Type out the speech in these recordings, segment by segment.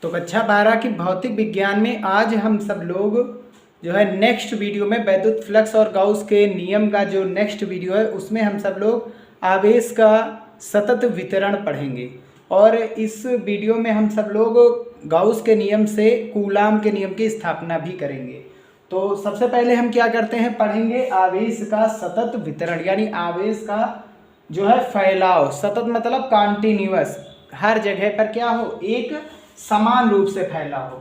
तो कक्षा 12 की भौतिक विज्ञान में आज हम सब लोग जो है नेक्स्ट वीडियो में वैद्युत फ्लक्स और गाउस के नियम का जो नेक्स्ट वीडियो है उसमें हम सब लोग आवेश का सतत वितरण पढ़ेंगे। और इस वीडियो में हम सब लोग गाउस के नियम से कूलाम के नियम की स्थापना भी करेंगे। तो सबसे पहले हम क्या करते हैं, पढ़ेंगे आवेश का सतत वितरण, यानी आवेश का जो है फैलाव। सतत मतलब कॉन्टिन्यूअस, हर जगह पर क्या हो, एक समान रूप से फैला हो।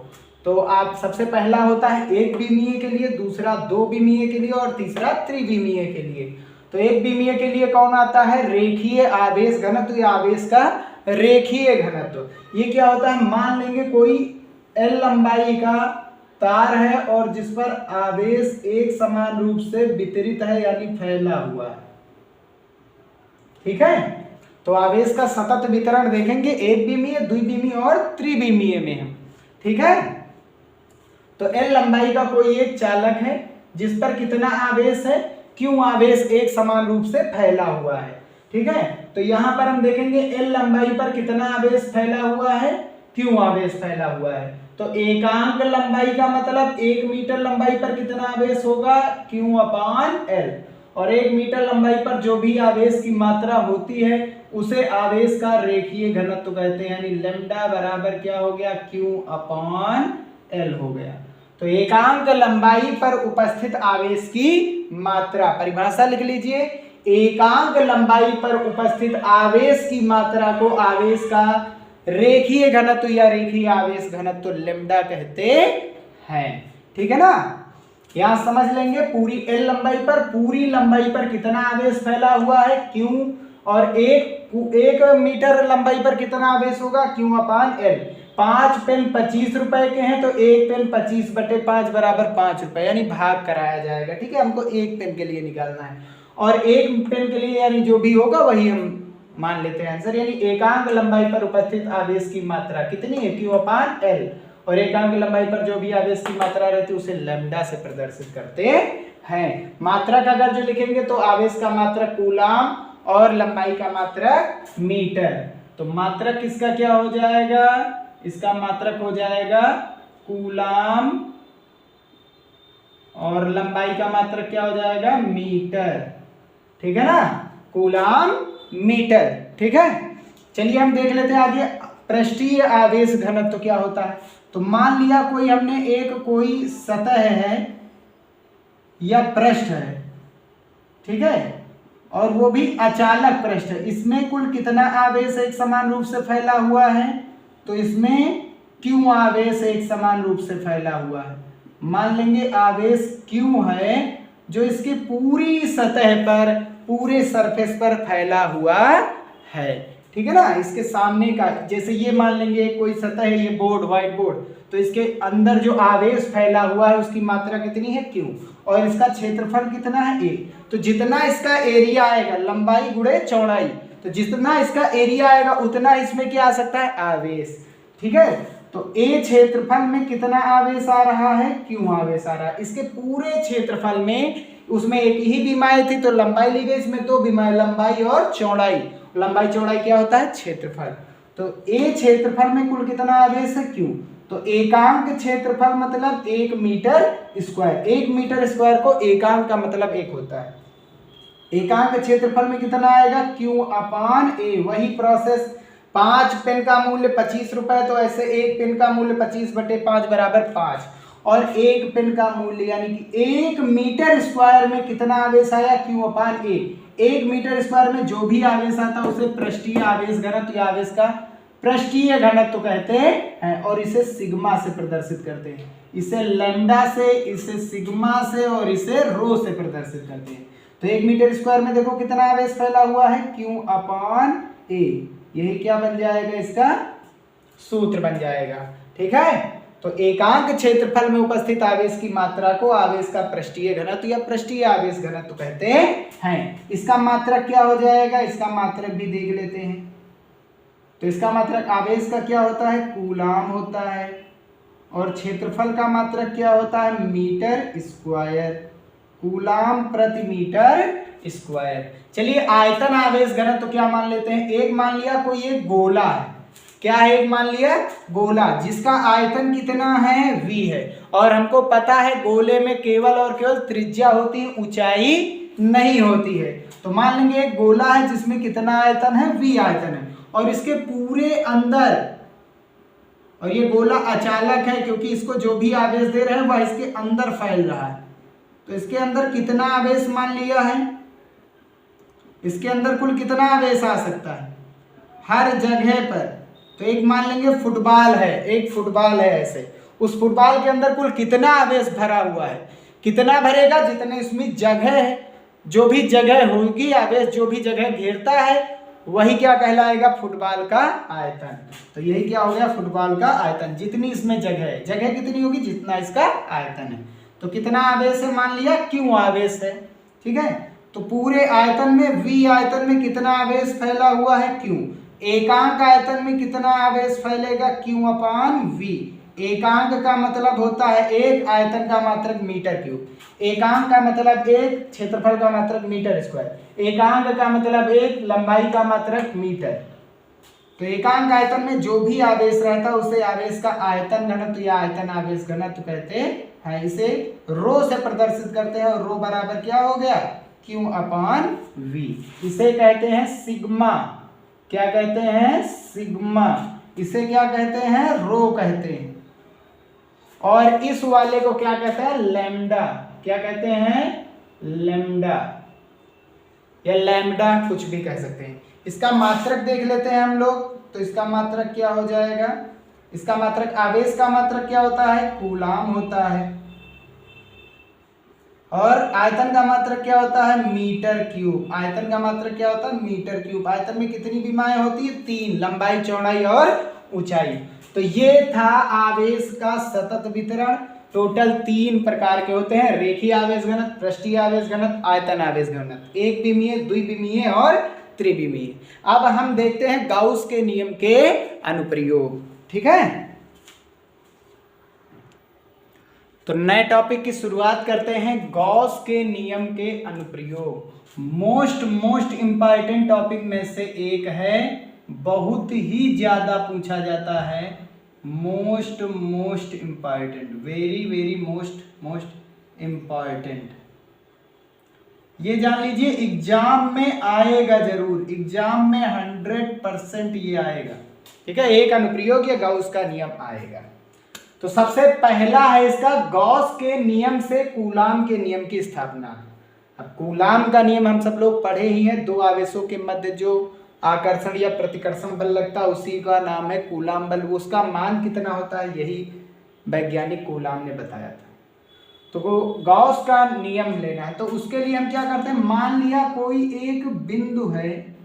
तो आप सबसे पहला होता है एक विमीय के लिए, दूसरा दो विमीय के लिए और तीसरा त्रिविमीय के लिए। तो एक विमीय के लिए कौन आता है, रेखीय आवेश घनत्व या आवेश का रेखीय घनत्व। ये क्या होता है, मान लेंगे कोई L लंबाई का तार है और जिस पर आवेश एक समान रूप से वितरित है यानी फैला हुआ है। ठीक है, तो आवेश का सतत वितरण देखेंगे एक विमीय, द्विविमीय और त्रिविमीय में हम। ठीक है, तो L लंबाई का कोई एक चालक है जिस पर कितना आवेश है, Q आवेश एक समान रूप से फैला हुआ है। ठीक है, तो यहां पर हम देखेंगे L लंबाई पर कितना आवेश फैला हुआ है, Q आवेश फैला हुआ है। तो एकांक लंबाई का मतलब 1 मीटर लंबाई पर कितना आवेश होगा, Q/L। और 1 मीटर लंबाई पर जो भी आवेश की मात्रा होती है उसे आवेश का रेखीय घनत्व कहते हैं, यानी लैम्डा बराबर क्या हो गया, Q/L हो गया। तो एकांक लंबाई पर उपस्थित आवेश की मात्रा, परिभाषा लिख लीजिए, एकांक लंबाई पर उपस्थित आवेश की मात्रा को आवेश का रेखीय घनत्व या रेखीय आवेश घनत्व लैम्डा कहते हैं। ठीक है ना, यहां समझ लेंगे पूरी L लंबाई पर, पूरी लंबाई पर कितना आवेश फैला हुआ है, Q, और एक मीटर लंबाई पर कितना आवेश होगा, Q/L। 5 पेन 25 रुपए के हैं तो एक पेन 25/5 बराबर 5 रुपए, यानी भाग कराया जाएगा। ठीक है, हमको एक पेन के लिए निकालना है और एक पेन के लिए यानी जो भी होगा वही हम मान लेते हैं आंसर। यानी एकांक लंबाई पर उपस्थित आवेश की मात्रा कितनी है, Q/L, और एकांक लंबाई पर जो भी आवेश की मात्रा रहती है उसे लैम्डा से प्रदर्शित करते हैं। मात्रक अगर जो लिखेंगे तो आवेश का मात्रक कूलाम और लंबाई का मात्रक मीटर। तो मात्रक इसका क्या हो जाएगा, इसका मात्रक हो जाएगा कूलाम और लंबाई का मात्रक क्या हो जाएगा, मीटर। ठीक है ना, कूलाम मीटर। ठीक है, चलिए हम देख लेते हैं आगे पृष्ठीय आवेश घनत्व क्या होता है। तो मान लिया कोई हमने कोई सतह है या पृष्ठ है, ठीक है, और वो भी अचालक पृष्ठ है। इसमें कुल कितना आवेश एक समान रूप से फैला हुआ है, तो इसमें Q आवेश एक समान रूप से फैला हुआ है। मान लेंगे आवेश Q है जो इसकी पूरी सतह पर, पूरे सरफेस पर फैला हुआ है। ठीक है ना, इसके सामने का, जैसे ये मान लेंगे कोई सतह है, ये बोर्ड, व्हाइट बोर्ड, तो इसके अंदर जो आवेश फैला हुआ है उसकी मात्रा कितनी है, Q, और इसका क्षेत्रफल कितना है, A। तो जितना इसका एरिया आएगा, लंबाई गुणे चौड़ाई, तो जितना इसका एरिया आएगा उतना इसमें क्या आ सकता है, आवेश। ठीक है, तो A क्षेत्रफल में कितना आवेश आ रहा है, Q आवेश आ रहा है। इसके पूरे क्षेत्रफल में, उसमें एक ही विमाएँ थी तो लंबाई ली गई, इसमें दो विमाएँ, लंबाई और चौड़ाई। लंबाई चौड़ाई क्या होता है, क्षेत्रफल। तो A क्षेत्रफल में कुल कितना आवेश है, Q। तो एकांक क्षेत्रफल मतलब 1 मीटर स्क्वायर। 1 मीटर स्क्वायर को एकांक का मतलब 1 होता है। एकांक क्षेत्रफल में कितना आएगा, Q/A। वही प्रोसेस, 5 पेन का मूल्य 25 रुपए, तो ऐसे एक पेन का मूल्य 25/5 बराबर 5, और एक पेन का मूल्य यानी कि 1 मीटर स्क्वायर में कितना आवेश आया, Q/A। 1 मीटर स्क्वायर में जो भी आवेश आता है उसे पृष्ठीय आवेश घनत्व या आवेश का पृष्ठीय घनत्व कहते हैं, और इसे सिग्मा से प्रदर्शित करते हैं। इसे लैम्डा से, इसे सिग्मा से और इसे रो से प्रदर्शित करते हैं। तो 1 मीटर स्क्वायर में देखो कितना आवेश फैला हुआ है, Q/A। यही क्या बन जाएगा, इसका सूत्र बन जाएगा। ठीक है, तो एकांक क्षेत्रफल में उपस्थित आवेश की मात्रा को आवेश का पृष्ठीय घनत्व या पृष्ठीय आवेश घनत्व कहते हैं। इसका मात्रक क्या हो जाएगा, इसका मात्रक भी देख लेते हैं। तो इसका मात्रक आवेश का क्या होता है, कूलाम होता है, और क्षेत्रफल का मात्रक क्या होता है, मीटर स्क्वायर, कूलाम प्रति मीटर स्क्वायर। चलिए आयतन आवेश घनत्व तो क्या मान लेते हैं, एक मान लिया कोई एक गोला है, क्या है, एक मान लिया गोला जिसका आयतन कितना है, v है, और हमको पता है गोले में केवल और केवल त्रिज्या होती है, ऊंचाई नहीं होती है। तो मान लेंगे एक गोला है जिसमें कितना आयतन है, v आयतन है, और इसके पूरे अंदर, और ये गोला अचालक है क्योंकि इसको जो भी आवेश दे रहे हैं वह इसके अंदर फैल रहा है। तो इसके अंदर कितना आवेश मान लिया है, इसके अंदर कुल कितना आवेश आ सकता है हर जगह पर। तो एक मान लेंगे फुटबॉल है, एक फुटबॉल है ऐसे, उस फुटबॉल के अंदर कुल कितना आवेश भरा हुआ है, कितना भरेगा, जितने इसमें जगह है, जो भी जगह होगी आवेश जो भी जगह घेरता है वही क्या कहलाएगा, फुटबॉल का आयतन। तो यही क्या हो गया, फुटबॉल का आयतन, जितनी इसमें जगह है, जगह कितनी होगी जितना इसका आयतन है। तो कितना आवेश है, मान लिया क्यू आवेश है, ठीक है। तो पूरे आयतन में v आयतन में कितना आवेश फैला हुआ है, q। एकांक आयतन में कितना आवेश फैलेगा, q अपान v। एकांक का मतलब होता है एक, आयतन का मात्रक मीटर क्यूब, एकांक का मतलब एक, क्षेत्रफल का मात्रक मीटर स्क्वायर, एकांक का मतलब एक, लंबाई का मात्रक मीटर। तो एकांक आयतन में जो भी आवेश रहता है उसे आवेश का आयतन घनत्व या आयतन आवेश घनत्व कहते हैं। इसे रो से प्रदर्शित करते हैं, और रो बराबर क्या हो गया, q अपान v। इसे कहते हैं सिग्मा, क्या कहते हैं, सिग्मा। इसे क्या कहते हैं, रो कहते हैं। और इस वाले को क्या कहते हैं, लैम्डा, क्या कहते हैं, लैम्डा या लैम्डा, कुछ भी कह सकते हैं। इसका मात्रक देख लेते हैं हम लोग। तो इसका मात्रक क्या हो जाएगा, इसका मात्रक, आवेश का मात्रक क्या होता है, कूलाम होता है, और आयतन का मात्रक क्या होता है, मीटर क्यूब। आयतन का मात्रक क्या होता है, मीटर क्यूब। आयतन में कितनी विमाएं होती है, 3, लंबाई, चौड़ाई और ऊंचाई। तो ये था आवेश का सतत वितरण। टोटल 3 प्रकार के होते हैं, रेखीय आवेश घनत्व, पृष्ठीय आवेश घनत्व, आयतन आवेश घनत्व, एक विमीय, द्विविमीय और त्रिविमीय। अब हम देखते हैं गाउस के नियम के अनुप्रयोग, ठीक है। तो नए टॉपिक की शुरुआत करते हैं, गॉस के नियम के अनुप्रयोग। मोस्ट इंपॉर्टेंट टॉपिक में से एक है, बहुत ही ज्यादा पूछा जाता है, most important, very most important. ये जान लीजिए एग्जाम में आएगा जरूर, एग्जाम में 100% ये आएगा, ठीक है। एक अनुप्रयोग या गॉस का नियम आएगा। तो सबसे पहला है इसका, गॉस के नियम से कूलाम के नियम की स्थापना। अब कूलाम का नियम हम सब लोग पढ़े ही हैं, दो आवेशों के मध्य जो आकर्षण या प्रतिकर्षण बल लगता है उसी का नाम है कूलाम बल। उसका मान कितना होता है यही वैज्ञानिक कूलाम ने बताया था। तो गॉस का नियम लेना है, तो उसके लिए हम क्या करते हैं, मान लिया कोई एक बिंदु है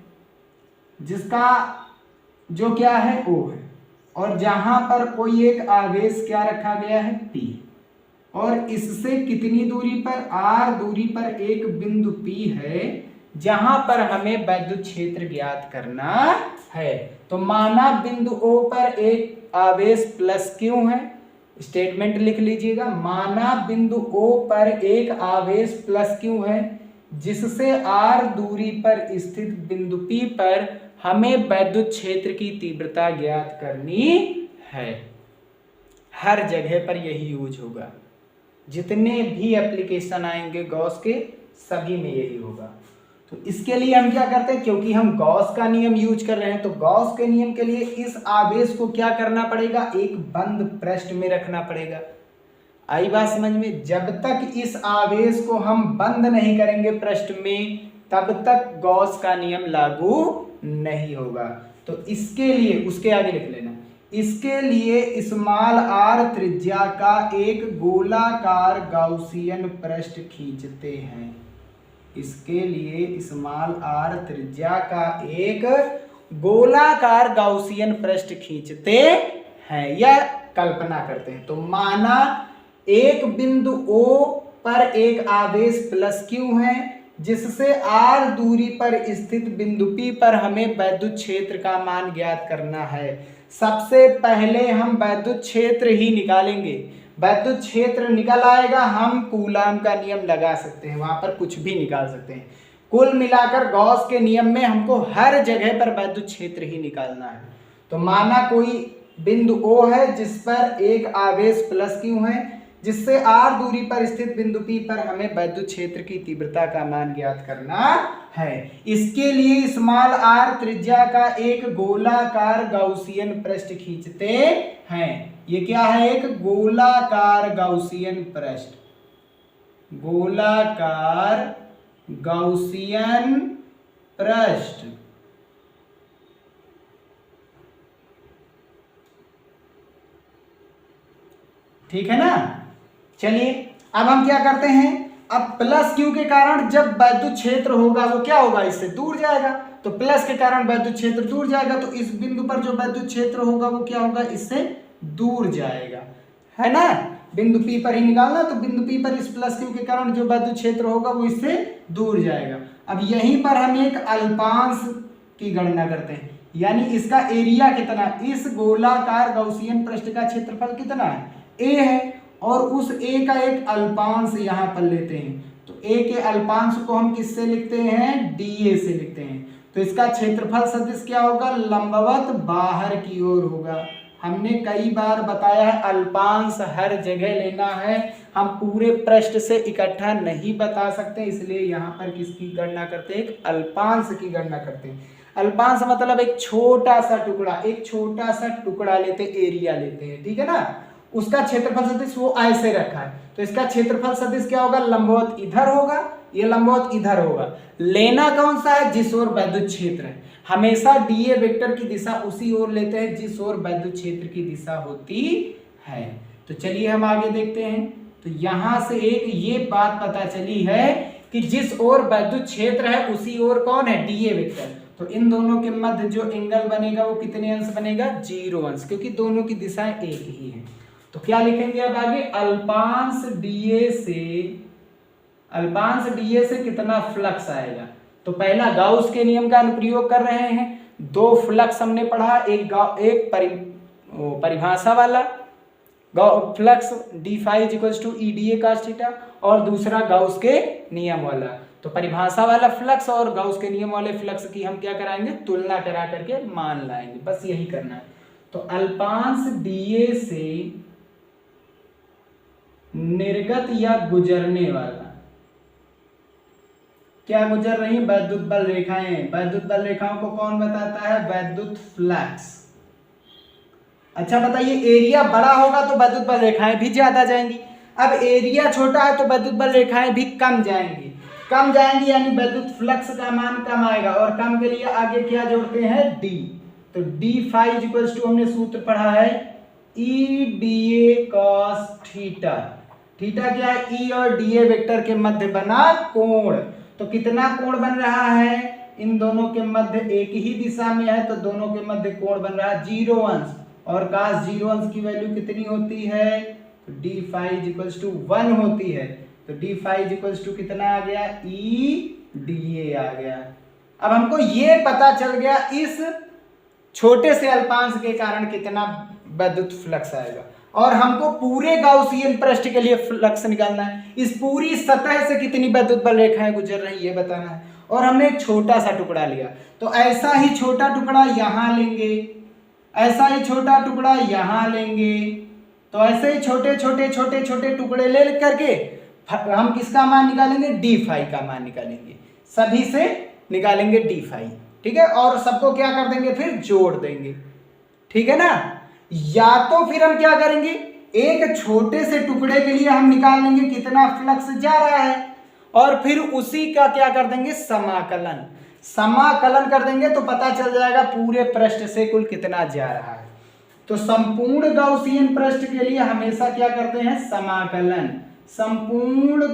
जिसका जो क्या है O है, और जहां पर कोई एक आवेश क्या रखा गया है P, और इससे कितनी दूरी पर, R दूरी पर एक बिंदु P है जहां पर हमें वैद्युत क्षेत्र ज्ञात करना है। तो माना बिंदु O पर एक आवेश प्लस Q है, स्टेटमेंट लिख लीजिएगा, माना बिंदु O पर एक आवेश प्लस Q है जिससे R दूरी पर स्थित बिंदु P पर हमें वैद्युत क्षेत्र की तीव्रता ज्ञात करनी है। हर जगह पर यही यूज होगा, जितने भी एप्लीकेशन आएंगे गॉस के सभी में यही होगा। तो इसके लिए हम क्या करते हैं, क्योंकि हम गॉस का नियम यूज कर रहे हैं, तो गॉस के नियम के लिए इस आवेश को क्या करना पड़ेगा, एक बंद पृष्ठ में रखना पड़ेगा। आई बात समझ में। जब तक इस आवेश को हम बंद नहीं करेंगे पृष्ठ में, तब तक गॉस का नियम लागू नहीं होगा। तो इसके लिए, उसके आगे लिख लेना, इसके लिए स्मॉल r त्रिज्या का एक गोलाकार गाउसियन पृष्ठ खींचते हैं। इसके लिए स्मॉल r त्रिज्या का एक गोलाकार गाउसियन पृष्ठ खींचते हैं या कल्पना करते हैं। तो माना एक बिंदु O पर एक आवेश प्लस Q है जिससे R दूरी पर स्थित बिंदु P पर हमें वैद्युत क्षेत्र का मान ज्ञात करना है। सबसे पहले हम वैद्युत क्षेत्र ही निकालेंगे। वैद्युत क्षेत्र निकल आएगा, हम कूलाम का नियम लगा सकते हैं, वहां पर कुछ भी निकाल सकते हैं। कुल मिलाकर गॉस के नियम में हमको हर जगह पर वैद्युत क्षेत्र ही निकालना है। तो माना कोई बिंदु O है जिस पर एक आवेश प्लस Q है, जिससे r दूरी पर स्थित बिंदु P पर हमें वैद्युत क्षेत्र की तीव्रता का मान ज्ञात करना है। इसके लिए स्मॉल r त्रिज्या का एक गोलाकार गाउसियन पृष्ठ खींचते हैं। ये क्या है? एक गोलाकार गाउसियन पृष्ठ, गोलाकार गाउसियन पृष्ठ। ठीक है ना? चलिए अब हम क्या करते हैं, अब प्लस क्यू के कारण जब वैद्युत क्षेत्र होगा वो क्या होगा? इससे दूर जाएगा। तो प्लस के कारण वैद्युत क्षेत्र दूर जाएगा, तो इस बिंदु पर जो वैद्युत क्षेत्र होगा वो क्या होगा? इससे दूर जाएगा, है ना? बिंदु P पर ही निकालना, तो बिंदु P पर इस प्लस क्यू के कारण जो वैद्युत क्षेत्र होगा वो इससे दूर जाएगा। अब यहीं पर हम एक अल्पांश की गणना करते हैं, यानी इसका एरिया कितना? इस गोलाकार गाउसियन पृष्ठ का क्षेत्रफल कितना है? A है, और उस A का एक अल्पांश यहाँ पर लेते हैं। तो A के अल्पांश को हम किससे लिखते हैं? dA से लिखते हैं। तो इसका क्षेत्रफल सदिश क्या होगा? लंबवत बाहर की ओर होगा। हमने कई बार बताया है अल्पांश हर जगह लेना है, हम पूरे पृष्ठ से इकट्ठा नहीं बता सकते, इसलिए यहाँ पर किसकी गणना करते हैं? एक अल्पांश की गणना करते हैं। अल्पांश मतलब एक छोटा सा टुकड़ा, एक छोटा सा टुकड़ा लेते, एरिया लेते हैं, ठीक है ना? उसका क्षेत्रफल सदिश वो ऐसे रखा है, तो इसका क्षेत्रफल सदिश क्या होगा? लंबवत इधर होगा, ये लंबवत इधर होगा। लेना कौन सा है? जिस ओर वैद्युत क्षेत्र है। हमेशा डीए वेक्टर की दिशा उसी ओर लेते हैं जिस ओर वैद्युत क्षेत्र की दिशा होती है। तो चलिए हम आगे देखते हैं। तो यहां से एक ये बात पता चली है कि जिस ओर वैद्युत क्षेत्र है उसी ओर कौन है? DA vector. तो इन दोनों के मध्य जो एंगल बनेगा वो कितने अंश बनेगा? 0 अंश, क्योंकि दोनों की दिशाएं एक ही है। तो क्या लिखेंगे अब आगे? अल्पांश डीए से कितना फ्लक्स आएगा? तो पहला गाउस के नियम का अनुप्रयोग कर रहे हैं। दो फ्लक्स हमने पढ़ा, एक परिभाषा वाला flux d∅ = EdA cos theta, और दूसरा गाउस के नियम वाला। तो परिभाषा वाला फ्लक्स और गाउस के नियम वाले फ्लक्स की हम क्या कराएंगे? तुलना करा करके मान लाएंगे, बस यही करना है। तो अल्पांश डीए से निर्गत या गुजरने वाला, क्या गुजर रही है? वैद्युत बल रेखाएं। वैद्युत बल रेखाओं को कौन बताता है? वैद्युत फ्लक्स। अच्छा बताइए, एरिया बड़ा होगा तो वैद्युत बल रेखाएं भी ज्यादा जाएंगी। अब एरिया छोटा है तो वैद्युत बल रेखाएं भी कम जाएंगी, यानी वैद्युत फ्लक्स का मान कम आएगा। और कम के लिए आगे क्या जोड़ते हैं? d। तो d∅ हमने सूत्र पढ़ा है EdA cos थीटा। थीटा क्या है? E और dA वेक्टर के मध्य बना कोण। तो कितना कोण बन रहा है? इन दोनों के मध्य एक ही दिशा में है, तो दोनों के मध्य कोण बन रहा है 0 अंश। और cos 0 अंश की वैल्यू कितनी होती है? तो d∅ 1 होती है। तो d∅ कितना आ गया? EdA आ गया। अब हमको ये पता चल गया इस छोटे से अल्पांश के कारण कितना वैद्युत फ्लक्स आएगा, और हमको पूरे गाउसियन पृष्ठ के लिए फ्लक्स निकालना है। इस पूरी सतह से कितनी वैद्युत बल रेखाएं गुजर रही है ये बताना है। और हमने एक छोटा सा टुकड़ा लिया, तो ऐसा ही छोटा टुकड़ा यहां लेंगे, ऐसा ही छोटा टुकड़ा यहां लेंगे। तो ऐसे ही छोटे छोटे टुकड़े ले करके हम किसका मान निकालेंगे? d∅ का मान निकालेंगे, सभी से निकालेंगे d∅, ठीक है। और सबको क्या कर देंगे? फिर जोड़ देंगे, ठीक है ना। या तो फिर हम क्या करेंगे? एक छोटे से टुकड़े के लिए हम निकाल लेंगे कितना फ्लक्स जा रहा है, और फिर उसी का क्या कर देंगे? समाकलन कर देंगे, तो पता चल जाएगा पूरे पृष्ठ से कुल कितना जा रहा है। तो संपूर्ण गाउसियन पृष्ठ के लिए हमेशा क्या करते हैं? समाकलन। संपूर्ण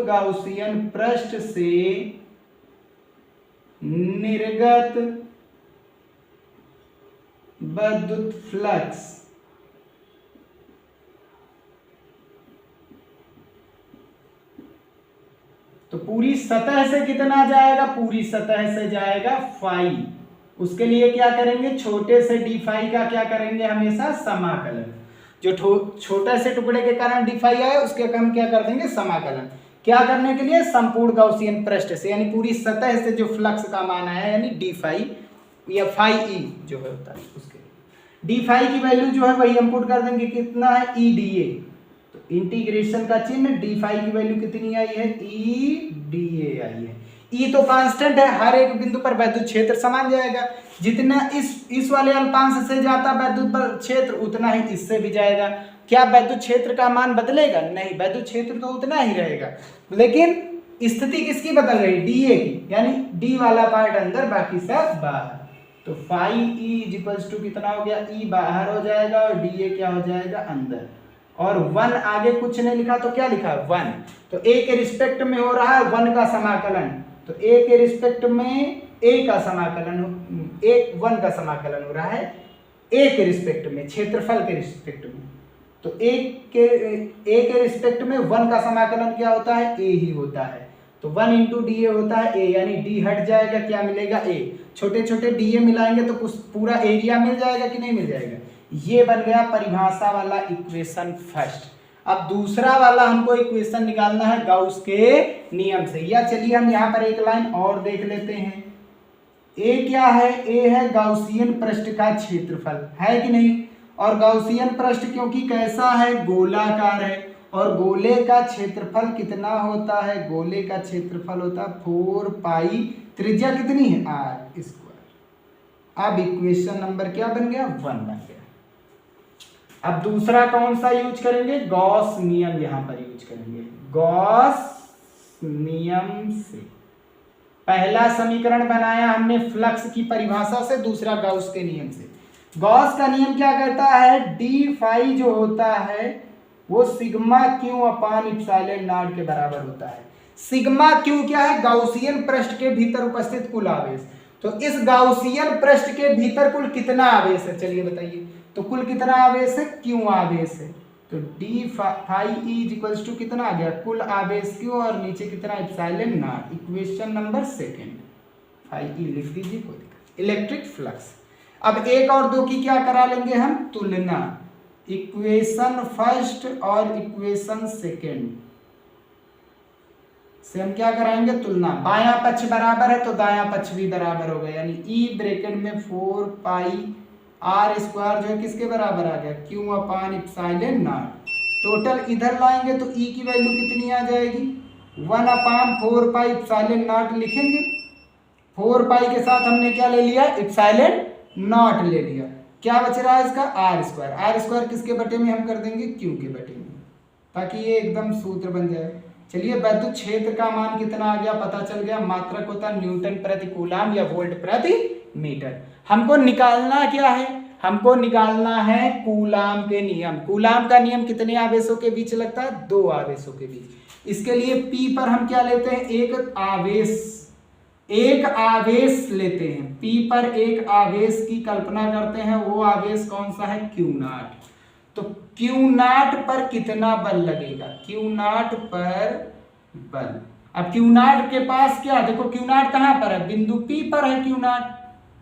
गाउसियन पृष्ठ से निर्गत वैद्युत फ्लक्स तो पूरी सतह से कितना जाएगा? पूरी सतह से जाएगा फाई। उसके लिए क्या करेंगे? छोटे से d∅ का क्या करेंगे? हमेशा समाकलन। जो छोटे से टुकड़े के कारण d∅ आए उसके हम क्या कर देंगे? समाकलन। क्या करने के लिए, संपूर्ण गाउसियन पृष्ठ से, यानी पूरी सतह से जो फ्लक्स का मान आया, यानी डी फाई या फाई ई जो है होता है उसके डी फाई की वैल्यू जो है वही हम पुट कर देंगे, कितना है ई डी ए। तो इंटीग्रेशन का चिन्ह, डी फाई की वैल्यू कितनी आई है, ई डी ए आई है। ई तो कांस्टेंट है, हर एक बिंदु पर वैद्युत क्षेत्र समान जाएगा, जितना इस वाले अल्पांश से जाता वैद्युत क्षेत्र उतना ही इससे भी जाएगा। क्या वैद्युत क्षेत्र का मान बदलेगा, नहीं, वैद्युत क्षेत्र तो उतना ही रहेगा, लेकिन स्थिति किसकी बदल रही, डी ए की, यानी डी वाला पार्ट अंदर बाकी सब बाहर। तो phi E is equals to कितना हो गया, ई बाहर हो जाएगा और डी ए क्या हो जाएगा, अंदर। और 1 आगे कुछ नहीं लिखा तो क्या लिखा, 1। तो ए के रिस्पेक्ट में हो रहा है 1 का समाकलन, तो ए के रिस्पेक्ट में ए का समाकलन, 1 का समाकलन हो रहा है ए के रिस्पेक्ट में, क्षेत्रफल के रिस्पेक्ट में। तो ए के रिस्पेक्ट में 1 का समाकलन क्या होता है, ए ही होता है। तो 1 इंटू डी ए होता है ए, यानी डी हट जाएगा, क्या मिलेगा, ए। छोटे छोटे डी ए मिलाएंगे तो कुछ पूरा एरिया मिल जाएगा कि नहीं मिल जाएगा। ये बन गया परिभाषा वाला इक्वेशन फर्स्ट। अब दूसरा वाला हमको इक्वेशन निकालना है गाउस के नियम से, या चलिए हम यहाँ पर एक लाइन और देख लेते हैं। ए क्या है, ए है गाउसियन पृष्ठ का क्षेत्रफल, है कि नहीं। और गाउसियन पृष्ठ क्योंकि कैसा है, गोलाकार है, और गोले का क्षेत्रफल कितना होता है, गोले का क्षेत्रफल होता है 4 पाई, त्रिज्या कितनी है, r स्क्वायर। अब इक्वेशन नंबर क्या बन गया, 1 बन गया। अब दूसरा कौन सा यूज करेंगे, गॉस नियम यहां पर यूज करेंगे। गॉस नियम से पहला समीकरण बनाया हमने फ्लक्स की परिभाषा से, दूसरा गाउस के नियम से। गॉस का नियम क्या कहता है, डी फाई जो होता है वो sigma Q upon epsilon not के बराबर होता है। सिग्मा क्यू क्या है, गाउसियन पृष्ठ के भीतर उपस्थित कुल आवेश। तो इस गाउसियन पृष्ठ के भीतर कुल कितना आवेश है, चलिए बताइए। तो कुल कितना आवेश है, क्यू आवेश है। तो D phi E is equals to कितना आ गया, कुल आवेश क्यू, और नीचे कितना epsilon naught. Equation number 2 phi E लिख दीजिए, कोई दिक्कत। Electric flux. अब 1 और 2 की क्या करा लेंगे हम, तुलना। इक्वेशन फर्स्ट और इक्वेशन सेकेंड से हम क्या कराएंगे, तुलना। बायां पक्ष बराबर है तो दायां पक्ष भी बराबर होगा, यानी ई ब्रैकेट में 4 पाई r स्क्वायर जो है किसके बराबर आ गया, Q upon epsilon not. Total इधर लाएंगे तो ई की वैल्यू कितनी आ जाएगी, 1 अपान 4 पाई इप्सिलॉन नॉट लिखेंगे। 4 पाई के साथ हमने क्या ले लिया, इप्सिलॉन नॉट ले लिया। क्या बच रहा है इसका, आर स्क्वायर। आर स्क्वायर किसके बटे में हम कर देंगे, क्यू के बटे में, ताकि ये एकदम सूत्र बन जाए। चलिए वैद्युत क्षेत्र का मान कितना आ गया, पता चल गया। मात्रक होता है न्यूटन प्रति कूलाम या वोल्ट प्रति मीटर। हमको निकालना क्या है, हमको निकालना है कूलाम के नियम। कूलाम का नियम कितने आवेशों के बीच लगता है, 2 आवेशों के बीच। इसके लिए P पर हम क्या लेते हैं, एक आवेश लेते हैं। P पर एक आवेश की कल्पना करते हैं, वो आवेश कौन सा है, Q नॉट। तो Q नॉट पर कितना बल लगेगा, Q नॉट पर बल। अब Q नॉट के पास क्या, देखो Q नॉट कहां पर है, बिंदु P पर है Q नॉट।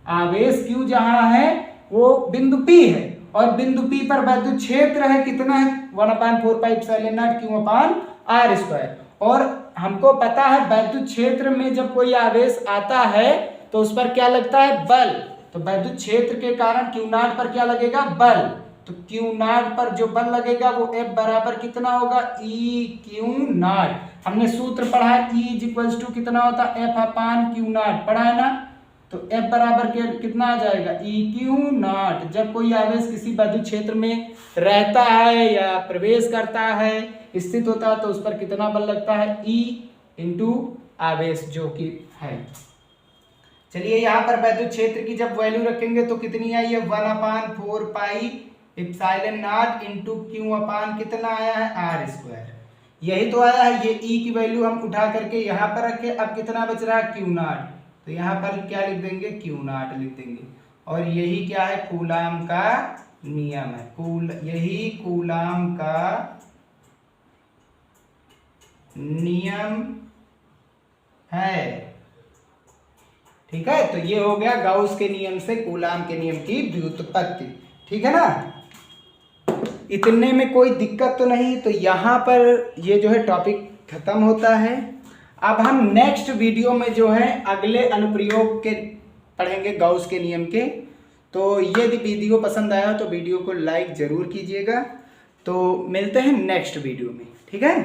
आवेश Q जहां है वो बिंदु P है, और बिंदु P पर वैद्युत क्षेत्र है कितना है, 1/4 pi epsilon naught Q upon r square. और हमको पता है वैद्युत क्षेत्र में जब कोई आवेश आता है तो उस पर क्या लगता है, बल। तो वैद्युत क्षेत्र के कारण Q नॉट पर क्या लगेगा, बल। तो Q नॉट पर जो बल लगेगा वो F बराबर कितना होगा, E Q नॉट। हमने सूत्र पढ़ा है, E इज इक्वल्स टू कितना होता है, F अपान Q नॉट, पढ़ा है ना। तो F बराबर कितना आ जाएगा, E Q नॉट। जब कोई आवेश किसी वैद्युत क्षेत्र में रहता है या प्रवेश करता है, स्थित होता है, तो उस पर कितना बल लगता है, E इंटू आवेश जो कि है। चलिए यहाँ पर वैद्युत क्षेत्र की जब वैल्यू रखेंगे तो कितनी आई है, 1/4 pi epsilon not into Q अपान कितना आया है, आर स्क्वायर। यही तो आया है। ये E की वैल्यू हम उठा करके यहाँ पर रखे। अब कितना बच रहा है, क्यू नॉट। तो यहाँ पर क्या लिख देंगे, क्यू नॉट लिख देंगे। और यही क्या है, कूलाम का नियम है। यही कूलाम का नियम है, ठीक है। तो ये हो गया गाउस के नियम से कूलाम के नियम की व्युत्पत्ति, ठीक है ना। इतने में कोई दिक्कत तो नहीं। तो यहाँ पर ये जो है टॉपिक खत्म होता है। अब हम नेक्स्ट वीडियो में जो है अगले अनुप्रयोग के पढ़ेंगे गाउस के नियम के। तो यदि वीडियो पसंद आया तो वीडियो को लाइक ज़रूर कीजिएगा। तो मिलते हैं नेक्स्ट वीडियो में, ठीक है।